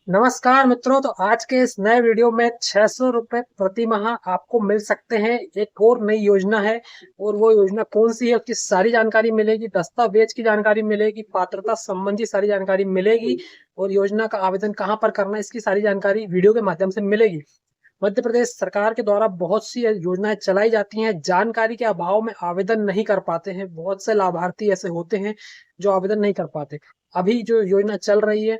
नमस्कार मित्रों। तो आज के इस नए वीडियो में 600 रुपये प्रति माह आपको मिल सकते हैं। एक और नई योजना है और वो योजना कौन सी है उसकी सारी जानकारी मिलेगी, दस्तावेज की जानकारी मिलेगी, पात्रता संबंधी सारी जानकारी मिलेगी और योजना का आवेदन कहाँ पर करना है इसकी सारी जानकारी वीडियो के माध्यम से मिलेगी। मध्य प्रदेश सरकार के द्वारा बहुत सी योजनाएं चलाई जाती हैं, जानकारी के अभाव में आवेदन नहीं कर पाते हैं। बहुत से लाभार्थी ऐसे होते हैं जो आवेदन नहीं कर पाते। अभी जो योजना चल रही है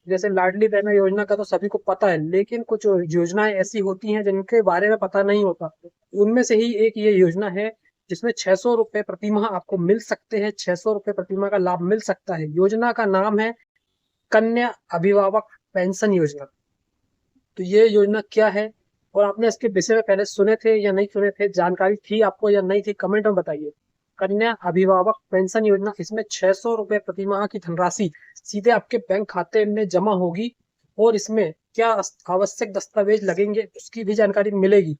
जैसे लाडली बहना योजना का तो सभी को पता है, लेकिन कुछ योजनाएं ऐसी होती हैं जिनके बारे में पता नहीं होता। उनमें से ही एक ये योजना है जिसमें 600 रुपये प्रति माह आपको मिल सकते हैं। 600 रुपये प्रति माह का लाभ मिल सकता है। योजना का नाम है कन्या अभिभावक पेंशन योजना। तो ये योजना क्या है और आपने इसके विषय में पहले सुने थे या नहीं सुने थे, जानकारी थी आपको या नहीं थी, कमेंट में बताइए। कन्या अभिभावक पेंशन योजना, इसमें 600 रुपये प्रति माह की धनराशि सीधे आपके बैंक खाते में जमा होगी और इसमें क्या आवश्यक दस्तावेज लगेंगे उसकी भी जानकारी मिलेगी,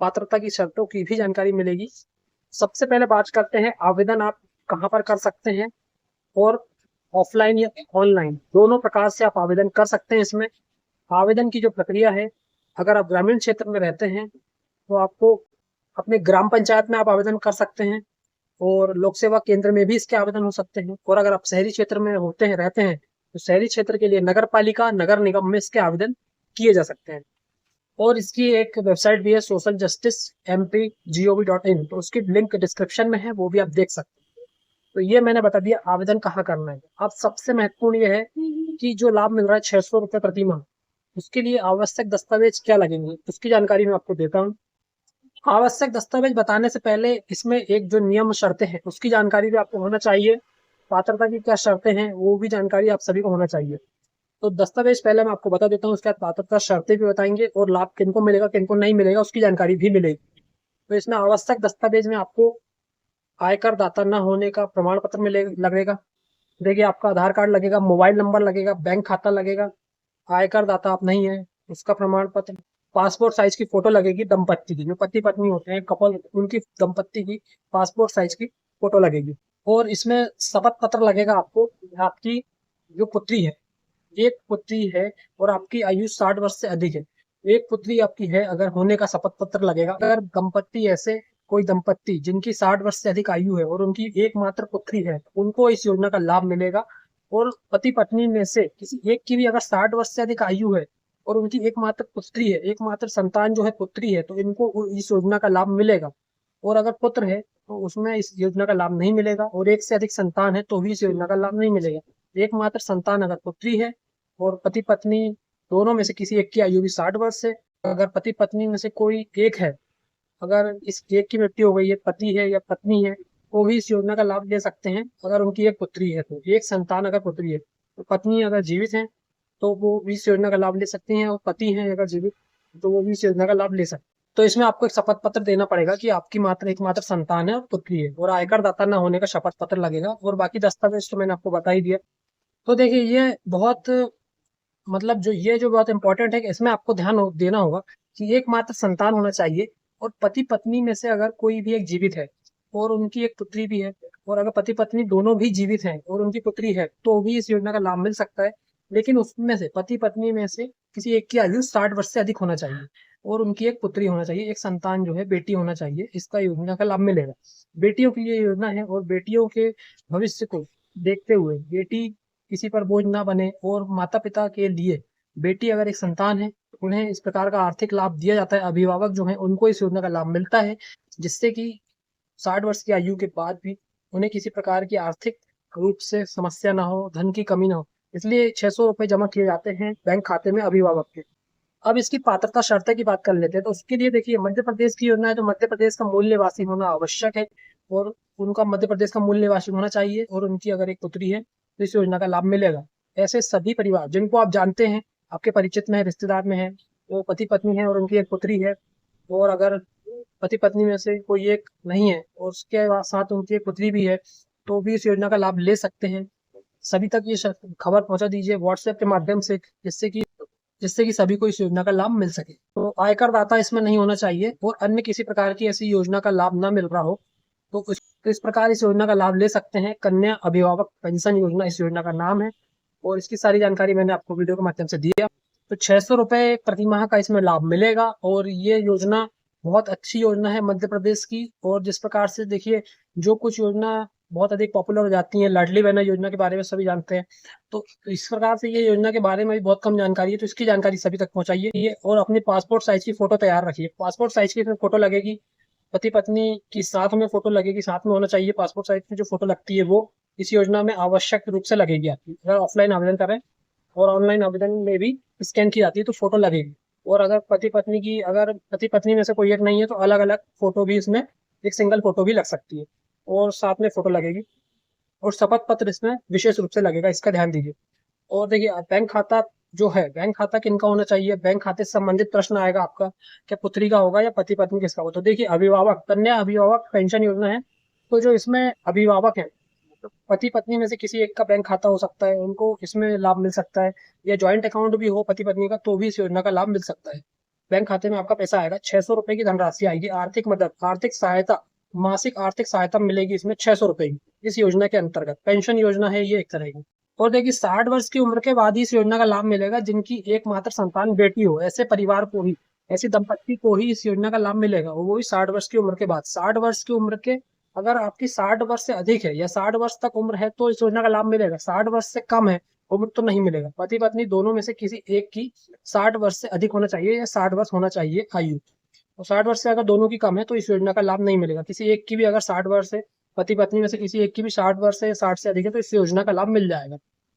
पात्रता की शर्तों की भी जानकारी मिलेगी। सबसे पहले बात करते हैं आवेदन आप कहाँ पर कर सकते हैं, और ऑफलाइन या ऑनलाइन दोनों प्रकार से आप आवेदन कर सकते हैं। इसमें आवेदन की जो प्रक्रिया है, अगर आप ग्रामीण क्षेत्र में रहते हैं तो आपको अपने ग्राम पंचायत में आप आवेदन कर सकते हैं और लोक सेवा केंद्र में भी इसके आवेदन हो सकते हैं। और अगर आप शहरी क्षेत्र में होते हैं रहते हैं तो शहरी क्षेत्र के लिए नगर पालिका नगर निगम में इसके आवेदन किए जा सकते हैं। और इसकी एक वेबसाइट भी है सोशल जस्टिस mp.gov.in, तो उसकी लिंक डिस्क्रिप्शन में है, वो भी आप देख सकते हैं। तो ये मैंने बता दिया आवेदन कहाँ करना है। अब सबसे महत्वपूर्ण ये है कि जो लाभ मिल रहा है 600 रुपये प्रति माह, उसके लिए आवश्यक दस्तावेज क्या लगेंगे उसकी जानकारी मैं आपको देता हूँ। आवश्यक दस्तावेज बताने से पहले इसमें एक जो नियम शर्तें हैं उसकी जानकारी भी आपको होना चाहिए। पात्रता की क्या शर्तें हैं वो भी जानकारी आप सभी को होना चाहिए। तो दस्तावेज पहले मैं आपको बता देता हूँ, उसके बाद पात्रता शर्तें भी बताएंगे और लाभ किनको मिलेगा किनको नहीं मिलेगा उसकी जानकारी भी मिलेगी। तो इसमें आवश्यक दस्तावेज में आपको आयकर दाता न होने का प्रमाण पत्र लगेगा। देखिए, आपका आधार कार्ड लगेगा, मोबाइल नंबर लगेगा, बैंक खाता लगेगा। आयकर दाता आप नहीं है उसका प्रमाण पत्र, पासपोर्ट साइज की फोटो लगेगी दंपत्ति की, जो पति पत्नी होते हैं कपल, उनकी दंपत्ति की पासपोर्ट साइज की फोटो लगेगी। और इसमें शपथ पत्र लगेगा आपको। आपकी जो पुत्री है, एक पुत्री है और आपकी आयु 60 वर्ष से अधिक है, एक पुत्री आपकी है अगर होने का शपथ पत्र लगेगा। अगर दंपत्ति ऐसे कोई दंपत्ति जिनकी 60 वर्ष से अधिक आयु है और उनकी एकमात्र पुत्री है, उनको इस योजना का लाभ मिलेगा। और पति पत्नी में से किसी एक की भी अगर 60 वर्ष से अधिक आयु है और उनकी एकमात्र पुत्री है, एकमात्र संतान जो है पुत्री है, तो इनको इस योजना का लाभ मिलेगा। और अगर पुत्र है तो उसमें इस योजना का लाभ नहीं मिलेगा, और एक से अधिक संतान है तो भी इस योजना का लाभ नहीं मिलेगा। एकमात्र संतान अगर पुत्री है और पति पत्नी दोनों में से किसी एक की आयु भी 60 वर्ष है, अगर पति पत्नी में से कोई एक है, अगर इस एक की मृत्यु हो गई है, पति है या पत्नी है, वो भी इस योजना का लाभ ले सकते हैं। अगर उनकी एक पुत्री है तो एक संतान अगर पुत्री है, तो पत्नी अगर जीवित है तो वो भी इस योजना का लाभ ले सकती हैं, और पति हैं अगर जीवित तो वो भी इस योजना का लाभ ले सकते हैं। तो इसमें आपको एक शपथ पत्र देना पड़ेगा कि आपकी मात्र एकमात्र संतान है और पुत्री है, और आयकर दाता न होने का शपथ पत्र लगेगा। और बाकी दस्तावेज तो मैंने आपको बता ही दिया। तो देखिए, ये बहुत मतलब जो बहुत इंपॉर्टेंट है कि इसमें आपको देना होगा कि एकमात्र संतान होना चाहिए, और पति पत्नी में से अगर कोई भी एक जीवित है और उनकी एक पुत्री भी है, और अगर पति पत्नी दोनों भी जीवित हैं और उनकी पुत्री है, तो भी इस योजना का लाभ मिल सकता है। लेकिन उसमें से पति पत्नी में से किसी एक की आयु 60 वर्ष से अधिक होना चाहिए और उनकी एक पुत्री होना चाहिए, एक संतान जो है बेटी होना चाहिए, इसका योजना का लाभ मिलेगा। बेटियों की ये योजना है, और बेटियों के भविष्य को देखते हुए बेटी किसी पर बोझ ना बने, और माता पिता के लिए बेटी अगर एक संतान है तो उन्हें इस प्रकार का आर्थिक लाभ दिया जाता है। अभिभावक जो है उनको इस योजना का लाभ मिलता है, जिससे कि 60 वर्ष की आयु के बाद भी उन्हें किसी प्रकार की आर्थिक रूप से समस्या ना हो, धन की कमी ना हो। इसलिए 600 रुपये जमा किए जाते हैं बैंक खाते में अभिभावक के। अब इसकी पात्रता शर्तें की बात कर लेते हैं। तो उसके लिए देखिए, मध्य प्रदेश की योजना है तो मध्य प्रदेश का मूल निवासी होना आवश्यक है, और उनका मध्य प्रदेश का मूल निवासी होना चाहिए, और उनकी अगर एक पुत्री है तो इस योजना का लाभ मिलेगा। ऐसे सभी परिवार जिनको आप जानते हैं, आपके परिचित में है, रिश्तेदार में है, वो पति पत्नी है और उनकी एक पुत्री है, और अगर पति पत्नी में से कोई एक नहीं है और उसके साथ उनकी एक पुत्री भी है, तो भी इस योजना का लाभ ले सकते हैं। सभी तक ये खबर पहुंचा दीजिए व्हाट्सएप के माध्यम से, जिससे कि सभी को इस योजना का लाभ मिल सके। तो आयकर दाता इसमें नहीं होना चाहिए, और अन्य किसी प्रकार की ऐसी योजना का लाभ ना मिल रहा हो तो इस प्रकार इस योजना का लाभ ले सकते हैं। कन्या अभिभावक पेंशन योजना इस योजना का नाम है। और इसकी सारी जानकारी मैंने आपको वीडियो के माध्यम से दिया। तो 600 रुपये प्रति माह का इसमें लाभ मिलेगा और ये योजना बहुत अच्छी योजना है मध्य प्रदेश की। और जिस प्रकार से देखिए, जो कुछ योजना बहुत अधिक पॉपुलर हो जाती है, लाडली बहना योजना के बारे में सभी जानते हैं, तो इस प्रकार से ये योजना के बारे में भी बहुत कम जानकारी है, तो इसकी जानकारी सभी तक पहुंचाइए। ये और अपनी पासपोर्ट साइज की फोटो तैयार रखिए। पासपोर्ट साइज की इसमें फोटो लगेगी, पति पत्नी की साथ में फोटो लगेगी, साथ में होना चाहिए। पासपोर्ट साइज की जो फोटो लगती है वो इस योजना में आवश्यक रूप से लगेगी आपकी। अगर ऑफलाइन आवेदन करें और ऑनलाइन आवेदन में भी स्कैन की जाती है तो फोटो लगेगी। और अगर पति पत्नी में से कोई एक नहीं है तो अलग अलग फोटो भी इसमें, एक सिंगल फोटो भी लग सकती है और साथ में फोटो लगेगी। और शपथ पत्र इसमें विशेष रूप से लगेगा, इसका ध्यान दीजिए। और देखिए, बैंक खाता जो है, बैंक खाता किनका होना चाहिए, बैंक खाते से संबंधित प्रश्न आएगा आपका, क्या पुत्री का होगा या पति पत्नी किसका हो। तो देखिए, अभिभावक, कन्या अभिभावक पेंशन योजना है, तो जो इसमें अभिभावक है, तो पति पत्नी में से किसी एक का बैंक खाता हो सकता है, उनको इसमें लाभ मिल सकता है। या ज्वाइंट अकाउंट भी हो पति पत्नी का तो भी इस योजना का लाभ मिल सकता है। बैंक खाते में आपका पैसा आएगा, 600 रुपए की धनराशि आएगी। आर्थिक मदद, आर्थिक सहायता, मासिक आर्थिक सहायता मिलेगी इसमें 600 रुपए की, इस योजना के अंतर्गत। पेंशन योजना है ये एक तरह की। और देखिए, 60 वर्ष की उम्र के बाद ही इस योजना का लाभ मिलेगा। जिनकी एकमात्र संतान बेटी हो, ऐसे परिवार को ही, ऐसी दंपत्ति को ही इस योजना का लाभ मिलेगा, और वो भी 60 वर्ष की उम्र के बाद। 60 वर्ष की उम्र के, अगर आपकी 60 वर्ष से अधिक है या 60 वर्ष तक उम्र है तो इस योजना का लाभ मिलेगा। 60 वर्ष से कम है उम्र तो नहीं मिलेगा। पति पत्नी दोनों में से किसी एक की 60 वर्ष से अधिक होना चाहिए या 60 वर्ष होना चाहिए आयु। और 60 वर्ष से अगर दोनों की कम है तो इस योजना का लाभ नहीं मिलेगा। किसी एक की भी अगर 60 वर्ष है, पति पत्नी में से किसी एक की भी 60 वर्ष है या 60 से अधिक है, तो इस योजना का लाभ मिल जाएगा।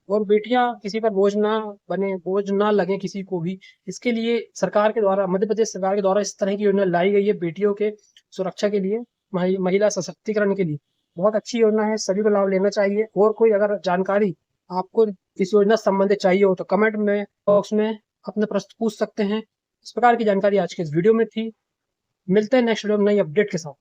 और बेटियां किसी पर बोझ ना बने, बोझ ना लगे किसी को भी, इसके लिए सरकार के द्वारा, मध्य प्रदेश सरकार के द्वारा इस तरह की योजना लाई गई है, बेटियों के सुरक्षा के लिए, महिला सशक्तिकरण के लिए। बहुत अच्छी योजना है, सभी को लाभ लेना चाहिए। और कोई अगर जानकारी आपको इस योजना से संबंधित चाहिए हो तो कमेंट में बॉक्स में अपने प्रश्न पूछ सकते हैं। इस प्रकार की जानकारी आज के इस वीडियो में थी। मिलते हैं नेक्स्ट वीडियो में नई अपडेट के साथ।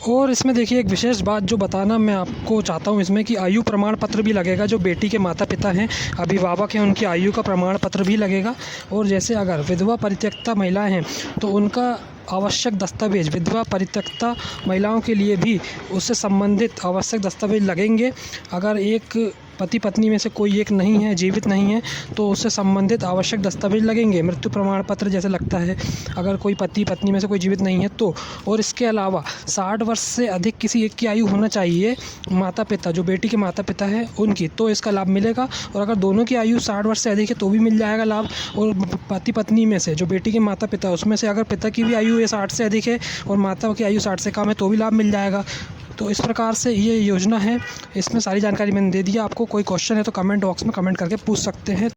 और इसमें देखिए, एक विशेष बात जो बताना मैं आपको चाहता हूँ इसमें, कि आयु प्रमाण पत्र भी लगेगा। जो बेटी के माता पिता हैं, अभिभावक हैं, उनकी आयु का प्रमाण पत्र भी लगेगा। और जैसे अगर विधवा परित्यक्ता महिलाएं हैं तो उनका आवश्यक दस्तावेज, विधवा परित्यक्ता महिलाओं के लिए भी उससे संबंधित आवश्यक दस्तावेज लगेंगे। अगर एक पति पत्नी में से कोई एक नहीं है, जीवित नहीं है, तो उससे संबंधित आवश्यक दस्तावेज लगेंगे। मृत्यु प्रमाण पत्र जैसे लगता है अगर कोई पति पत्नी में से कोई जीवित नहीं है तो। और इसके अलावा 60 वर्ष से अधिक किसी एक की आयु होना चाहिए, माता पिता, जो बेटी के माता पिता हैं उनकी, तो इसका लाभ मिलेगा। और अगर दोनों की आयु 60 वर्ष से अधिक है तो भी मिल जाएगा लाभ। और पति पत्नी में से जो बेटी के माता पिता, उसमें से अगर पिता की भी आयु 60 से अधिक है और माता की आयु 60 से कम है तो भी लाभ मिल जाएगा। तो इस प्रकार से ये योजना है। इसमें सारी जानकारी मैंने दे दी है आपको। कोई क्वेश्चन है तो कमेंट बॉक्स में कमेंट करके पूछ सकते हैं।